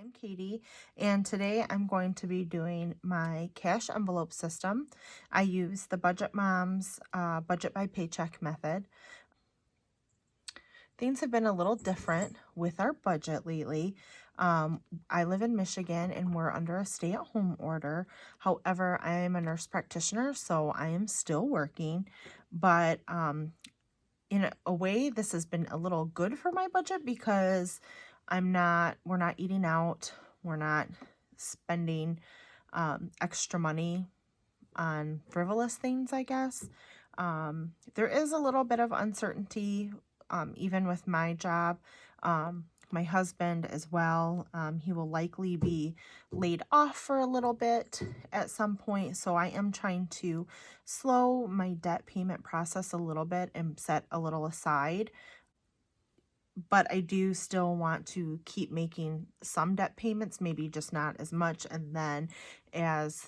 I'm Katie, and today I'm going to be doing my cash envelope system. I use the Budget Moms budget by paycheck method. Things have been a little different with our budget lately. I live in Michigan and we're under a stay-at-home order. However, I am a nurse practitioner, so I am still working, but in a way, this has been a little good for my budget because we're not eating out, we're not spending extra money on frivolous things, I guess. There is a little bit of uncertainty, even with my job. My husband as well, he will likely be laid off for a little bit at some point, so I am trying to slow my debt payment process a little bit and set a little aside. But I do still want to keep making some debt payments, maybe just not as much. And then as,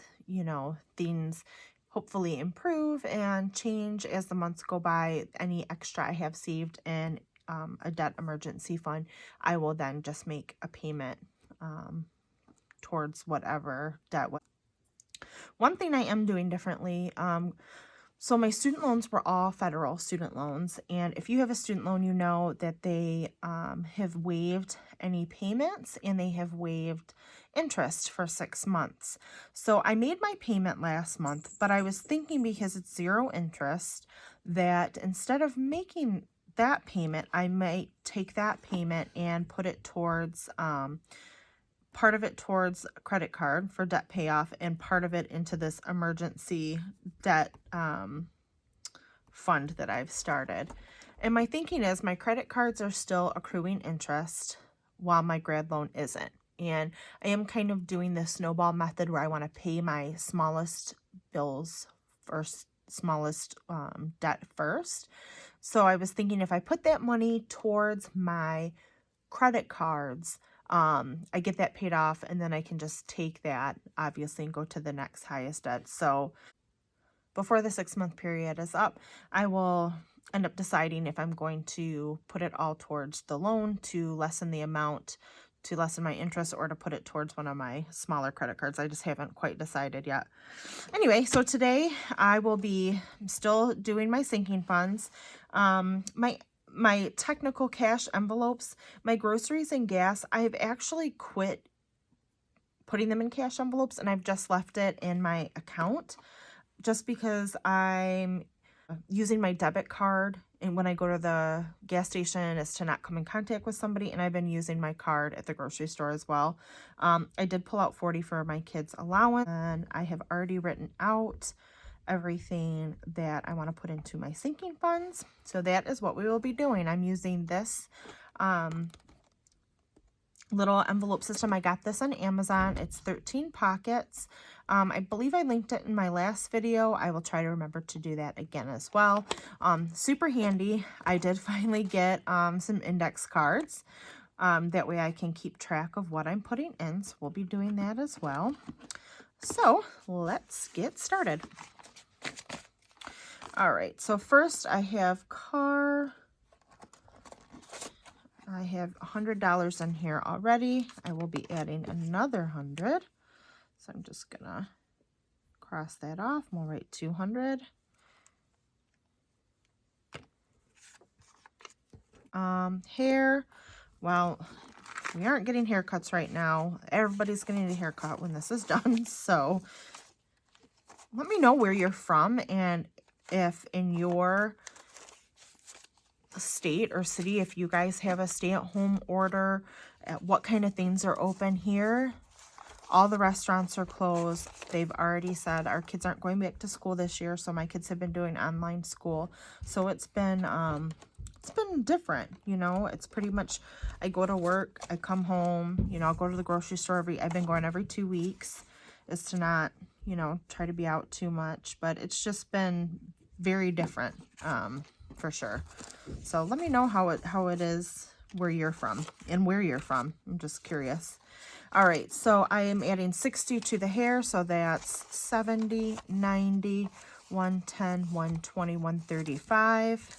things hopefully improve and change as the months go by, any extra I have saved in a debt emergency fund, I will then just make a payment towards whatever debt. One thing I am doing differently, so my student loans were all federal student loans, and if you have a student loan, you know that they have waived any payments and they have waived interest for 6 months. So I made my payment last month, but I was thinking because it's 0 interest that instead of making that payment, I might take that payment and put it towards part of it towards a credit card for debt payoff and part of it into this emergency debt fund that I've started. And my thinking is my credit cards are still accruing interest while my grad loan isn't. And I am kind of doing the snowball method where I want to pay my smallest bills first, smallest debt first. So I was thinking if I put that money towards my credit cards, I get that paid off and then I can just take that obviously and go to the next highest debt. So before the 6-month period is up, I will end up deciding if I'm going to put it all towards the loan to lessen the amount, to lessen my interest, or to put it towards one of my smaller credit cards. I just haven't quite decided yet. Anyway, so today I will be still doing my sinking funds. My technical cash envelopes, my groceries and gas, I've actually quit putting them in cash envelopes and I've just left it in my account just because I'm using my debit card, and when I go to the gas station is to not come in contact with somebody, and I've been using my card at the grocery store as well. I did pull out $40 for my kids' allowance, and I have already written out everything that I want to put into my sinking funds. So that is what we will be doing. I'm using this little envelope system. I got this on Amazon. It's 13 pockets. I believe I linked it in my last video. I will try to remember to do that again as well. Super handy. I did finally get some index cards. That way I can keep track of what I'm putting in. So we'll be doing that as well. So let's get started. All right, so first I have I have $100 in here already. I will be adding another 100. So I'm just gonna cross that off. We'll write 200. Hair. Well, we aren't getting haircuts right now. Everybody's getting a haircut when this is done. So let me know where you're from and if in your state or city, if you guys have a stay-at-home order, what kind of things are open here. All the restaurants are closed. They've already said our kids aren't going back to school this year, so my kids have been doing online school. So it's been different, It's pretty much I go to work, I come home, I'll go to the grocery store I've been going every 2 weeks, is to not, try to be out too much, but it's just been very different, for sure. So let me know how it is where you're from and where you're from. I'm just curious. All right, so I am adding 60 to the hair, so that's 70, 90, 110, 120, 135.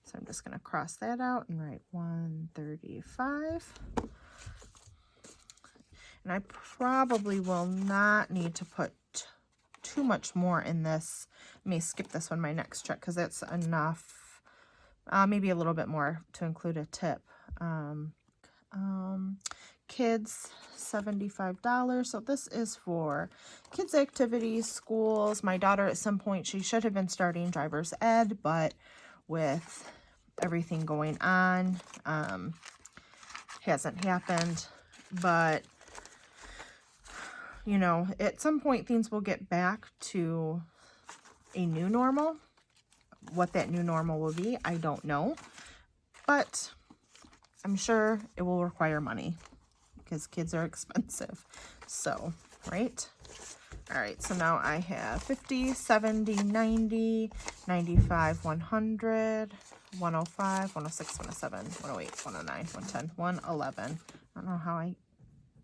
So I'm just going to cross that out and write 135. And I probably will not need to put too much more in this. I may skip this one, my next check, because that's enough. Maybe a little bit more to include a tip. Kids, $75. So this is for kids activities, schools. My daughter, at some point, she should have been starting driver's ed, but with everything going on, hasn't happened. But you know, at some point things will get back to a new normal. What that new normal will be, I don't know, but I'm sure it will require money because kids are expensive. So, right? All right, so now I have 50, 70, 90, 95, 100, 105, 106, 107, 108, 109, 110, 111. I don't know how I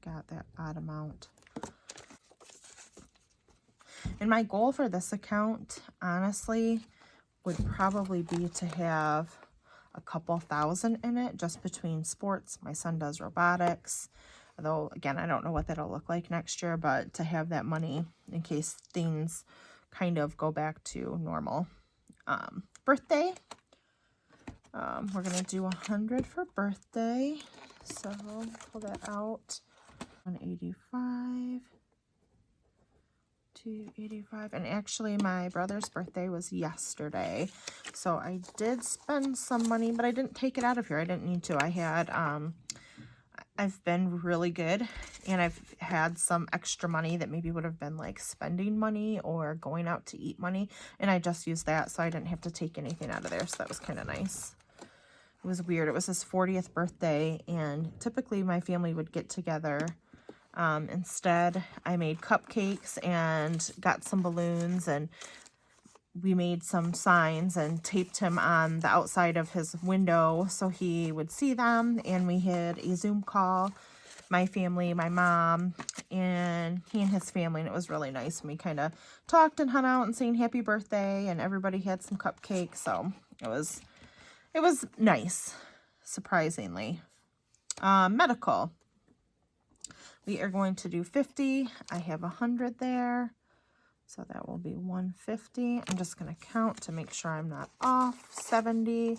got that odd amount. And my goal for this account, honestly, would probably be to have a couple thousand in it, just between sports. My son does robotics, although, again, I don't know what that'll look like next year, but to have that money in case things kind of go back to normal. Birthday, we're going to do 100 for birthday, so pull that out. 185. 285. And actually my brother's birthday was yesterday, so I did spend some money, but I didn't take it out of here. I didn't need to. I had I've been really good, and I've had some extra money that maybe would have been like spending money or going out to eat money, and I just used that, so I didn't have to take anything out of there. So that was kind of nice. It was weird. It was his 40th birthday, and typically my family would get together. Instead, I made cupcakes and got some balloons, and we made some signs and taped him on the outside of his window so he would see them. And we had a Zoom call, my family, my mom, and he and his family, and it was really nice. And we kind of talked and hung out and sang happy birthday, and everybody had some cupcakes, so it was nice, surprisingly. Medical. We are going to do 50. I have 100 there, so that will be 150. I'm just going to count to make sure I'm not off. 70,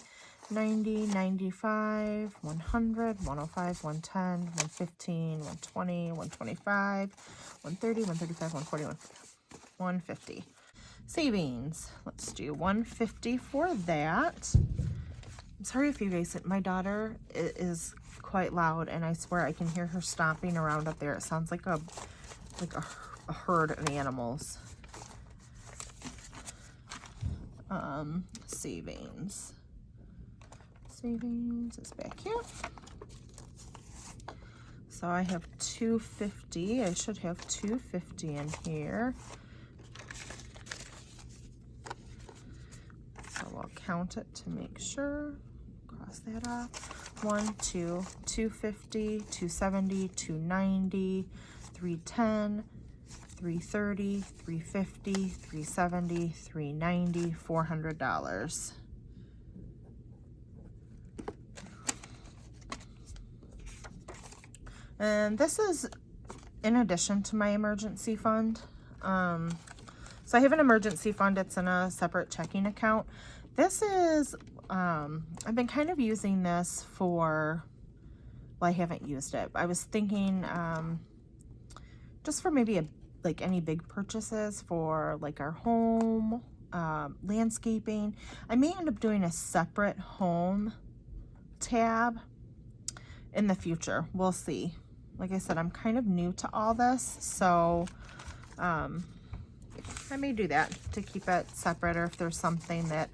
90, 95, 100, 105, 110, 115, 120, 125, 130, 135, 140, 150. Savings. Let's do 150 for that. I'm sorry if you guys, my daughter is quite loud, and I swear I can hear her stomping around up there. It sounds like a herd of animals. Savings is back here. So I have 250. I should have 250 in here. So we'll count it to make sure. Cross that off. 1, 2, 250, 270, 290, 310, 330, 350, 370, 390, $400. And this is in addition to my emergency fund. So I have an emergency fund. It's in a separate checking account. This is, I've been kind of using this for, well, I haven't used it. I was thinking just for maybe like any big purchases for like our home, landscaping. I may end up doing a separate home tab in the future. We'll see. Like I said, I'm kind of new to all this, so I may do that to keep it separate, or if there's something that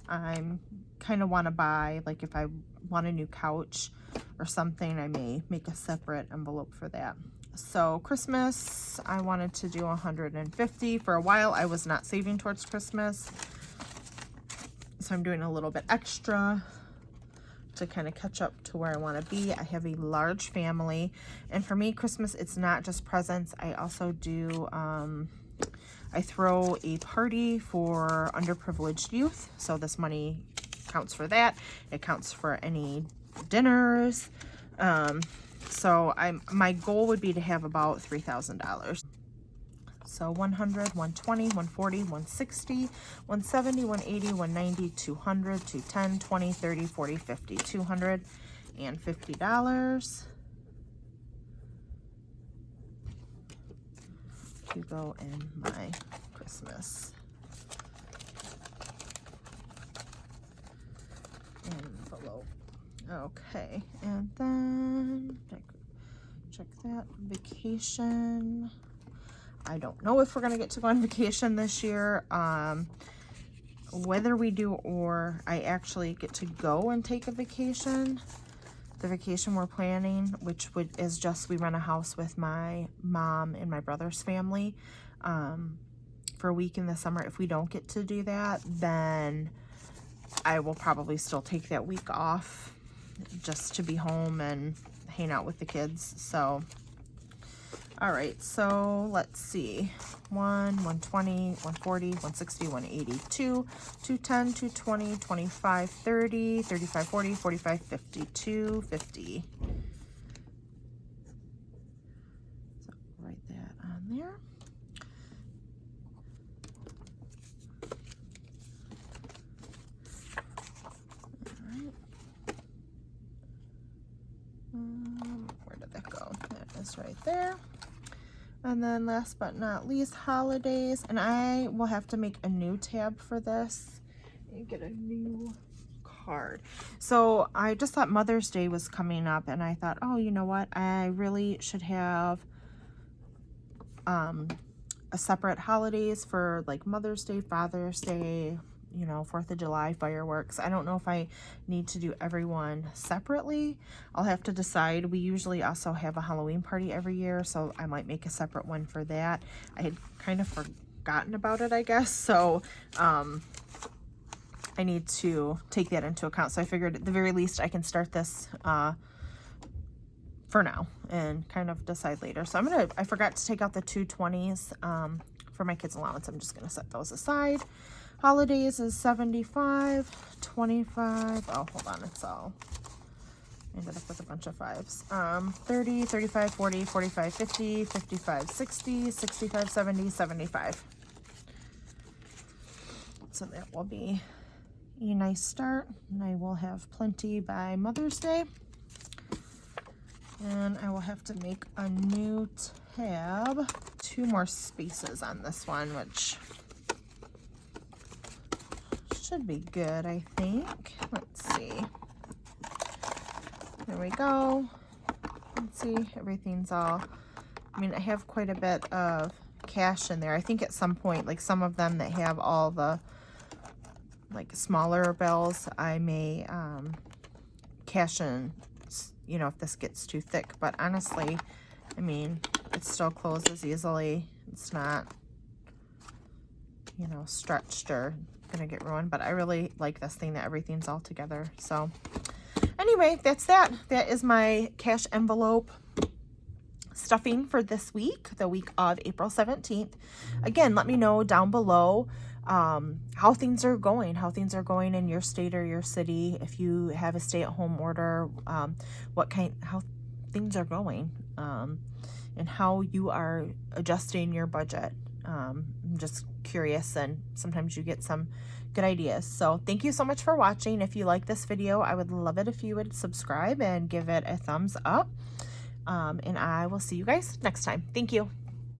I'm kind of want to buy, like if I want a new couch or something, I may make a separate envelope for that. So Christmas, I wanted to do 150. For a while, I was not saving towards Christmas, so I'm doing a little bit extra to kind of catch up to where I want to be. I have a large family, and for me, Christmas, it's not just presents. I also do I throw a party for underprivileged youth, so this money counts for that. It counts for any dinners. So my goal would be to have about $3,000. So 100, 120, 140, 160, 170, 180, 190, 200, 210, 20, 30, 40, 50, $250 to go in my Christmas envelope. Okay, and then check that. Vacation. I don't know if we're gonna get to go on vacation this year. Whether we do or I actually get to go and take a vacation. The vacation we're planning, which is just we rent a house with my mom and my brother's family for a week in the summer. If we don't get to do that, then I will probably still take that week off just to be home and hang out with the kids. So all right, so let's see. 120, 140, 160, 182, 210, 220, 25, 30, 35, 40, 45, 50, 250. So write that on there. All right. Where did that go? That is right there. And then last but not least, holidays. And I will have to make a new tab for this and get a new card. So I just thought Mother's Day was coming up, and I thought, oh, you know what? I really should have a separate holidays for like Mother's Day, Father's Day, you know, 4th of July, fireworks. I don't know if I need to do everyone separately. I'll have to decide. We usually also have a Halloween party every year, so I might make a separate one for that. I had kind of forgotten about it, I guess. So I need to take that into account. So I figured at the very least I can start this for now and kind of decide later. So I forgot to take out the 220s for my kids' allowance. I'm just gonna set those aside. Holidays is 75, 25, oh, hold on, it's all, ended up with a bunch of fives. 30, 35, 40, 45, 50, 55, 60, 65, 70, 75. So that will be a nice start, and I will have plenty by Mother's Day. And I will have to make a new tab. 2 more spaces on this one, which should be good, I think. Let's see. There we go. Let's see, everything's all, I mean, I have quite a bit of cash in there. I think at some point, like some of them that have all the like smaller bills, I may cash in, you know, if this gets too thick. But honestly, I mean, it still closes easily. It's not, you know, stretched or gonna get ruined. But I really like this thing that everything's all together. So anyway, that's that. That is my cash envelope stuffing for this week, the week of April 17th. Again, let me know down below how things are going in your state or your city. If you have a stay-at-home order, how things are going, and how you are adjusting your budget. I'm just curious, and sometimes you get some good ideas. So thank you so much for watching. If you like this video, I would love it if you would subscribe and give it a thumbs up. And I will see you guys next time. Thank you.